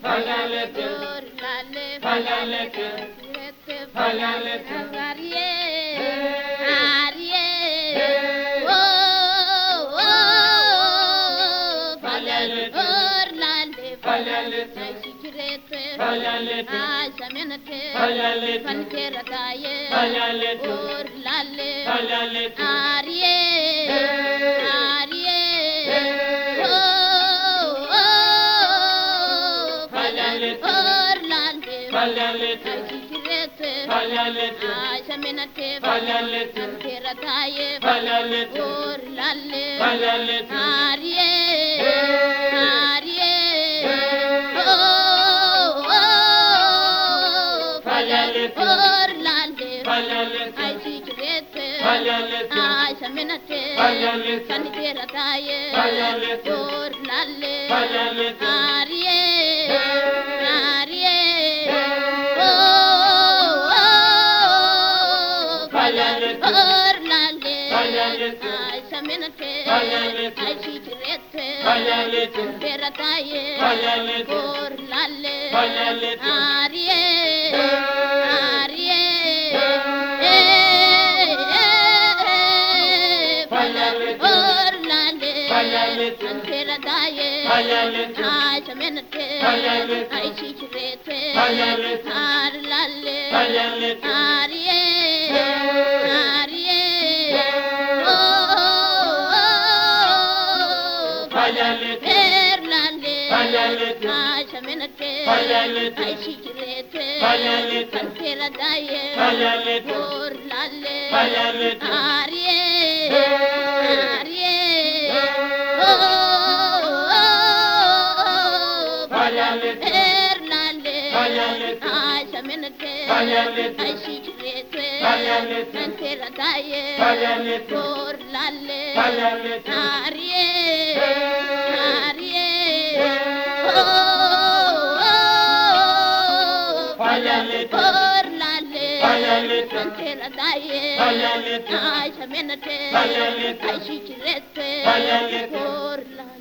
Falalete, Orlale, falalete, Rete, falalete, Arie, Arie, hey, oh, oh, falalete, Orlale, falalete, Sikirete, falalete, Ashamenate, falalete, Pankerataye, falalete, Orlale, falalete, Arie, hey, Arie, hey, oh, oh, falalete, Orlale, falalete, Sikirete, falalete, Ashamenate, falalete, Pankerataye, falalete, Orlale, falalete, Arie, hey, Arie, hey, oh, oh, falalete, Orlande, falalete, I secrete, falalete, I shaminate, falalete, Saniterataye, falalete, Orlale, falalete, Arie, hey, Arie, hey, oh, oh, falalete, Orlande, falalete, I shaminate, falalete, I secrete, falalete, Saniterataye, falalete, Orlale, falalete, Arie, hey, Arie, hey, falalete, Orlande, falalete, Ankeradaye, falalete, Ashamenate, falalete, Aishikirete, falalete, Arlale, falalete, Arie, hey, Arie, hey, oh, falalete, Erlande, falalete, Ashamenate, falalete, Aishikirete, falalete, Ankeradaye, falalete, Orlale, falalete, Arie, hey, Arie, hey, oh, falalete, Erlande, falalete, Ashamenate, falalete, Aishikirete, falalete, Ankeradaye, falalete, Orlale, falalete, Arie, hey, Arie, hey, oh, falalete, Orlale, falalete, Ankeradaye, falalete, Ashamenate, falalete, Aishikirete, falalete, Orlale.